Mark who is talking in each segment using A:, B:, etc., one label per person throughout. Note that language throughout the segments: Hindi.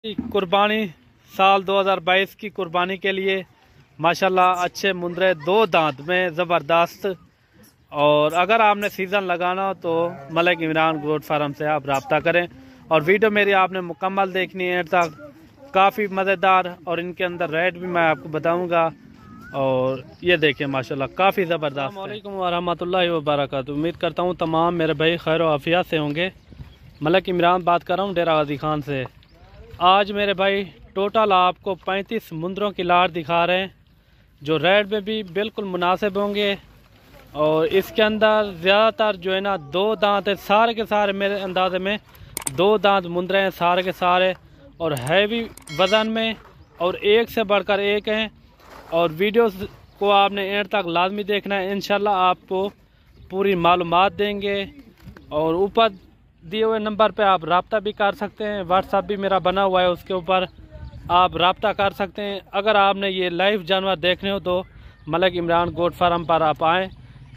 A: कुर्बानी साल 2022 की कुर्बानी के लिए माशाल्लाह अच्छे मुंदरे दो दांत में ज़बरदस्त। और अगर आपने सीज़न लगाना हो तो मलिक इमरान गोट फार्म से आप रब्ता करें। और वीडियो मेरी आपने मुकम्मल देखनी है तक, काफ़ी मज़ेदार। और इनके अंदर रेट भी मैं आपको बताऊंगा। और ये देखें माशाल्लाह काफ़ी ज़बरदस्त। अस्सलाम वालेकुम वरहमतुल्लाहि वबरकातुहू। उम्मीद करता हूँ तमाम मेरे भाई खैर आफियत से होंगे। मलिक इमरान बात कर रहा हूँ डेरा गाजी खान से। आज मेरे भाई टोटल आपको 35 मुंदरों की लाट दिखा रहे हैं जो रेट में भी बिल्कुल मुनासिब होंगे। और इसके अंदर ज़्यादातर जो है ना दो दांत है, सारे के सारे मेरे अंदाजे में दो दांत मुंदरे हैं सारे के सारे। और हैवी वज़न में और एक से बढ़कर एक हैं। और वीडियो को आपने एंड तक लाजमी देखना है, इंशाल्लाह आपको पूरी मालूमात देंगे। और ऊपर दिए हुए नंबर पे आप रब्ता भी कर सकते हैं, व्हाट्सएप भी मेरा बना हुआ है, उसके ऊपर आप रब्ता कर सकते हैं। अगर आपने ये लाइव जानवर देखने हो तो मलिक इमरान गोट फार्म पर आप आएँ।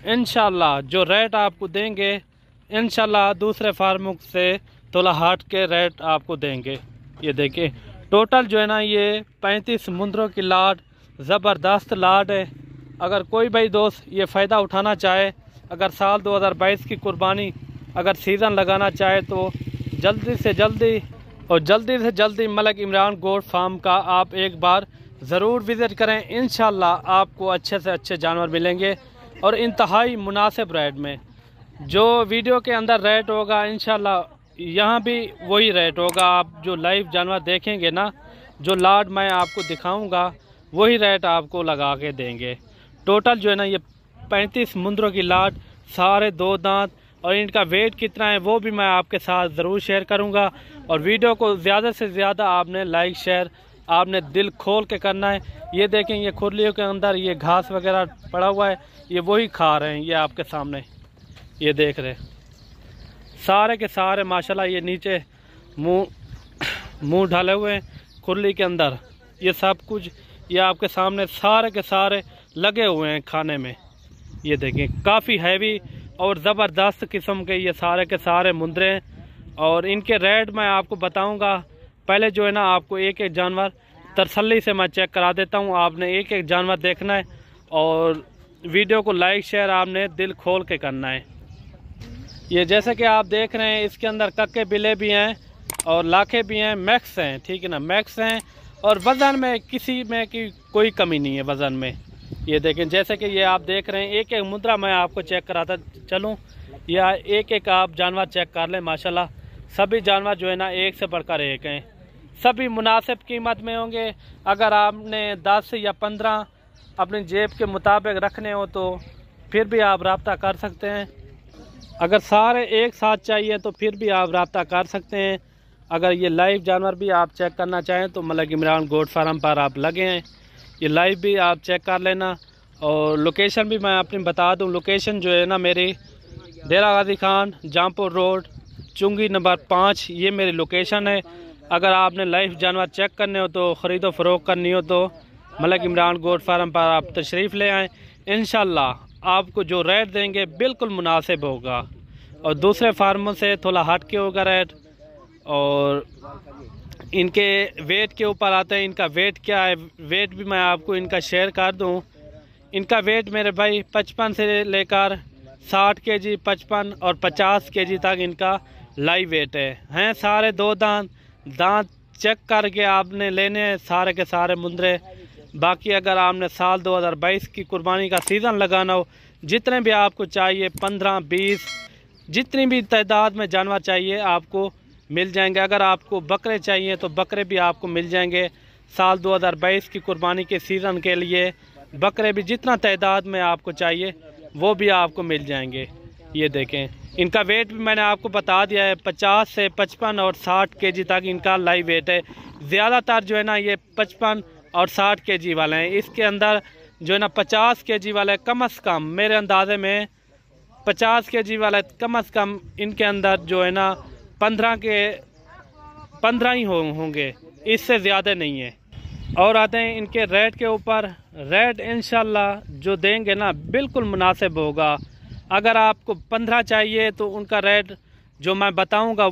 A: इंशाल्लाह जो रेट आपको देंगे इंशाल्लाह दूसरे फार्मों से थोड़ा हट के रेट आपको देंगे। ये देखिए टोटल जो है ना ये 35 मुंदरों की लाट ज़बरदस्त लाट है। अगर कोई भाई दोस्त ये फ़ायदा उठाना चाहे, अगर साल 2022 की कुर्बानी अगर सीज़न लगाना चाहे तो जल्दी से जल्दी मलिक इमरान गोट फार्म का आप एक बार ज़रूर विज़िट करें। इंशाल्लाह आपको अच्छे से अच्छे जानवर मिलेंगे और इंतहाई मुनासिब रेट में। जो वीडियो के अंदर रेट होगा इंशाल्लाह यहाँ भी वही रेट होगा। आप जो लाइव जानवर देखेंगे ना, जो लाट मैं आपको दिखाऊंगा वही रेट आपको लगा के देंगे। टोटल जो है ना ये 35 मुंदरों की लाट, सारे दो दांत। और इनका वेट कितना है वो भी मैं आपके साथ ज़रूर शेयर करूंगा। और वीडियो को ज़्यादा से ज़्यादा आपने लाइक शेयर आपने दिल खोल के करना है। ये देखें ये खुरलियों के अंदर ये घास वगैरह पड़ा हुआ है, ये वही खा रहे हैं। ये आपके सामने ये देख रहे हैं सारे के सारे माशाल्लाह। ये नीचे मुंह ढाले हुए हैं खुरली के अंदर। ये सब कुछ ये आपके सामने सारे के सारे लगे हुए हैं खाने में। ये देखें काफ़ी हैवी और ज़बरदस्त किस्म के ये सारे के सारे मुंदरे हैं। और इनके रेट मैं आपको बताऊंगा। पहले जो है ना आपको एक एक जानवर तसल्ली से मैं चेक करा देता हूं। आपने एक एक जानवर देखना है और वीडियो को लाइक शेयर आपने दिल खोल के करना है। ये जैसे कि आप देख रहे हैं इसके अंदर कक्के बिले भी हैं और लाखे भी हैं, मैक्स हैं, ठीक है ना, मैक्स हैं। और वज़न में किसी में की कोई कमी नहीं है वज़न में। ये देखें जैसे कि ये आप देख रहे हैं एक एक मुद्रा मैं आपको चेक कराता चलूँ, या एक एक आप जानवर चेक कर लें। माशाल्लाह सभी जानवर जो है ना एक से बढ़कर एक हैं, सभी मुनासिब कीमत में होंगे। अगर आपने 10 या 15 अपनी जेब के मुताबिक रखने हो तो फिर भी आप रब्ता कर सकते हैं। अगर सारे एक साथ चाहिए तो फिर भी आप रब्ता कर सकते हैं। अगर ये लाइव जानवर भी आप चेक करना चाहें तो मलिक इमरान गोट फार्म पर आप लगे हैं, ये लाइव भी आप चेक कर लेना। और लोकेशन भी मैं अपनी बता दूं, लोकेशन जो है ना मेरी डेरा गाजी खान जामपुर रोड चुंगी नंबर 5 ये मेरी लोकेशन है। अगर आपने लाइव जानवर चेक करने हो तो ख़रीदो फ़रोख्त करनी हो तो मलिक इमरान गोट फार्म पर आप तशरीफ़ ले आएँ। इंशाल्लाह आपको जो रेट देंगे बिल्कुल मुनासिब होगा और दूसरे फार्मों से थोड़ा हट के होगा रेट। और इनके वेट के ऊपर आते हैं, इनका वेट क्या है, वेट भी मैं आपको इनका शेयर कर दूं। इनका वेट मेरे भाई 55 से लेकर 60 केजी, 55 और 50 केजी तक इनका लाइव वेट है। हैं सारे दो दांत चेक करके आपने लेने हैं सारे के सारे मुंदरे। बाकी अगर आपने साल 2022 की कुर्बानी का सीज़न लगाना हो, जितने भी आपको चाहिए 15-20 जितनी भी तादाद में जानवर चाहिए आपको मिल जाएंगे। अगर आपको बकरे चाहिए तो बकरे भी आपको मिल जाएंगे। साल 2022 की कुर्बानी के सीज़न के लिए बकरे भी जितना तादाद में आपको चाहिए वो भी आपको मिल जाएंगे। ये देखें इनका वेट भी मैंने आपको बता दिया है, 50 से 55 और 60 केजी तक इनका लाइव वेट है। ज़्यादातर जो है ना ये 55 और 60 केजी वाले हैं। इसके अंदर जो है ना 50 केजी वाले कम अज़ कम मेरे अंदाजे में 50 केजी वाले कम अज़ कम इनके अंदर जो है ना 15 ही होंगे, इससे ज़्यादा नहीं है। और आते हैं इनके रेट के ऊपर। रेट इंशाल्लाह जो देंगे ना बिल्कुल मुनासिब होगा। अगर आपको 15 चाहिए तो उनका रेट जो मैं बताऊंगा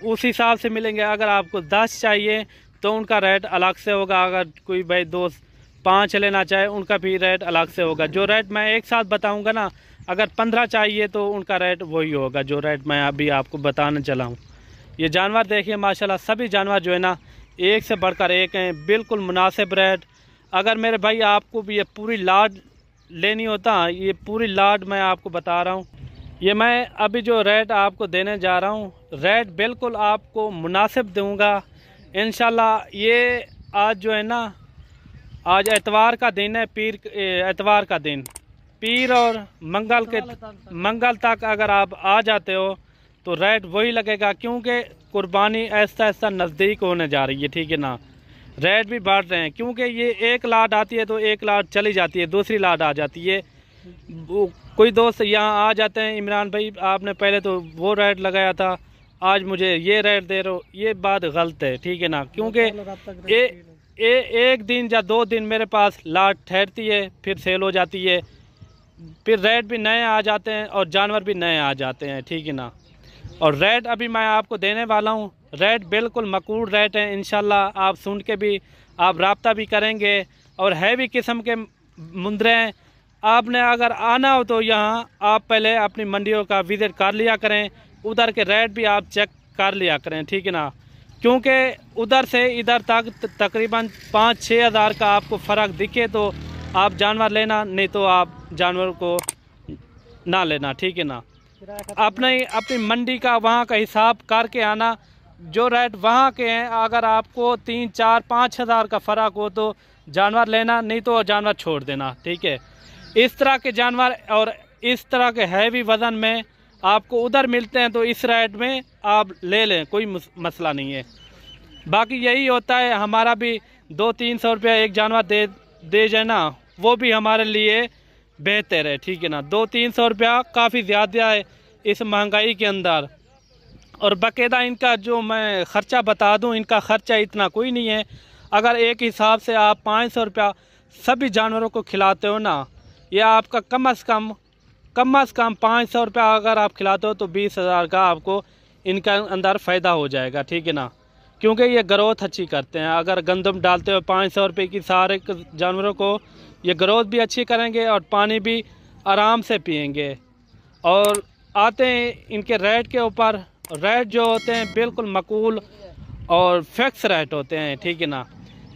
A: उस हिसाब से मिलेंगे। अगर आपको 10 चाहिए तो उनका रेट अलग से होगा। अगर कोई भाई दोस्त 5 लेना चाहे उनका भी रेट अलग से होगा। जो रेट मैं एक साथ बताऊंगा ना, अगर 15 चाहिए तो उनका रेट वही होगा जो रेट मैं अभी आपको बताने चला हूँ। ये जानवर देखिए माशाल्लाह, सभी जानवर जो है ना एक से बढ़कर एक हैं, बिल्कुल मुनासिब रेट। अगर मेरे भाई आपको भी ये पूरी लाट लेनी होता, ये पूरी लाट मैं आपको बता रहा हूँ। ये मैं अभी जो रेट आपको देने जा रहा हूँ, रेट बिल्कुल आपको मुनासिब दूँगा इंशाल्लाह। ये आज जो है ना, आज एतवार का दिन है, एतवार का दिन, पीर और मंगल तक अगर आप आ जाते हो तो रेट वही लगेगा, क्योंकि कुर्बानी ऐसा ऐसा नज़दीक होने जा रही है, ठीक है ना। रेट भी बढ़ रहे हैं क्योंकि ये एक लाट आती है तो एक लाट चली जाती है, दूसरी लाट आ जाती है। कोई दोस्त यहाँ आ जाते हैं, इमरान भाई आपने पहले तो वो रेट लगाया था, आज मुझे ये रेट दे रहे हो, ये बात गलत है, ठीक है ना। क्योंकि एक दिन या 2 दिन मेरे पास लाट ठहरती है, फिर सेल हो जाती है, फिर रेट भी नए आ जाते हैं और जानवर भी नए आ जाते हैं, ठीक है ना। और रेट अभी मैं आपको देने वाला हूँ, रेट बिल्कुल मकबूल रेट है इंशाल्लाह। आप सुन के भी आप रब्ता भी करेंगे। और हैवी किस्म के मुंदरे हैं। आपने अगर आना हो तो यहाँ आप पहले अपनी मंडियों का विज़िट कर लिया करें, उधर के रेट भी आप चेक कर लिया करें, ठीक है ना। क्योंकि उधर से इधर तक तकरीबन 5-6 हज़ार का आपको फ़र्क दिखे तो आप जानवर लेना, नहीं तो आप जानवर को ना लेना, ठीक है ना। अपनी मंडी का वहाँ का हिसाब करके आना, जो रेट वहाँ के हैं, अगर आपको 3-4-5 हज़ार का फ़र्क हो तो जानवर लेना, नहीं तो जानवर छोड़ देना, ठीक है। इस तरह के जानवर और इस तरह के हैवी वज़न में आपको उधर मिलते हैं तो इस रेट में आप ले लें, कोई मसला नहीं है। बाकी यही होता है, हमारा भी 200-300 रुपया एक जानवर दे जाए ना, वो भी हमारे लिए बेहतर है, ठीक है ना। 200-300 रुपया काफ़ी ज़्यादा है इस महंगाई के अंदर। और बाकायदा इनका जो मैं ख़र्चा बता दूं, इनका ख़र्चा इतना कोई नहीं है। अगर एक हिसाब से आप 500 रुपया सभी जानवरों को खिलाते हो ना, या आपका कम अज़ कम 500 रुपया अगर आप खिलाते हो तो 20 हज़ार का आपको इनका अंदर फ़ायदा हो जाएगा, ठीक है ना। क्योंकि ये ग्रोथ अच्छी करते हैं। अगर गंदम डालते हो 500 रुपये की सारे जानवरों को, ये ग्रोथ भी अच्छी करेंगे और पानी भी आराम से पिएंगे। और आते हैं इनके रेट के ऊपर। रेट जो होते हैं बिल्कुल मकबूल और फिक्स रेट होते हैं, ठीक है ना।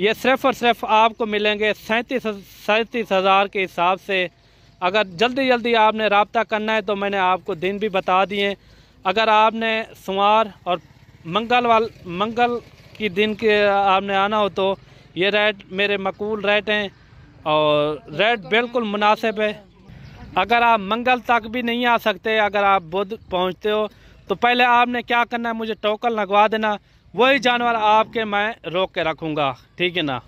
A: ये सिर्फ़ और सिर्फ आपको मिलेंगे 37 हज़ार के हिसाब से। अगर जल्दी आपने रब्ता करना है तो मैंने आपको दिन भी बता दिए। अगर आपने सोमवार और मंगल की दिन के आपने आना हो तो ये रेट मेरे मकबूल रेट हैं और रेट बिल्कुल मुनासिब है। अगर आप मंगल तक भी नहीं आ सकते, अगर आप बुध पहुंचते हो तो पहले आपने क्या करना है, मुझे टोकन लगवा देना, वही जानवर आपके मैं रोक के रखूँगा, ठीक है ना।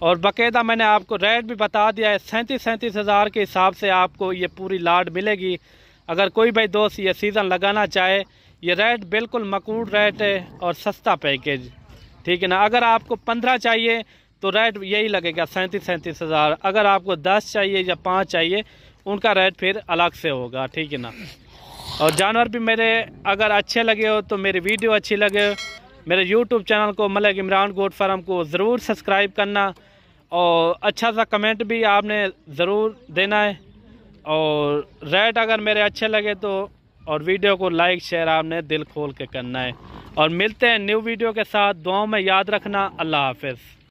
A: और बाकायदा मैंने आपको रेट भी बता दिया है, 37 हज़ार के हिसाब से आपको ये पूरी लाट मिलेगी। अगर कोई भाई दोस्त ये सीज़न लगाना चाहे, ये रेट बिल्कुल मकबूल रेट है और सस्ता पैकेज, ठीक है ना। अगर आपको 15 चाहिए तो रेट यही लगेगा 37 हज़ार। अगर आपको 10 चाहिए या 5 चाहिए, उनका रेट फिर अलग से होगा, ठीक है ना। और जानवर भी मेरे अगर अच्छे लगे हो तो मेरी वीडियो अच्छी लगे, मेरे YouTube चैनल को मलिक इमरान गोट फार्म को ज़रूर सब्सक्राइब करना और अच्छा सा कमेंट भी आपने ज़रूर देना है। और रेट अगर मेरे अच्छे लगे तो और वीडियो को लाइक शेयर आपने दिल खोल के करना है। और मिलते हैं न्यू वीडियो के साथ। दुआओं में याद रखना। अल्लाह हाफ़िज़।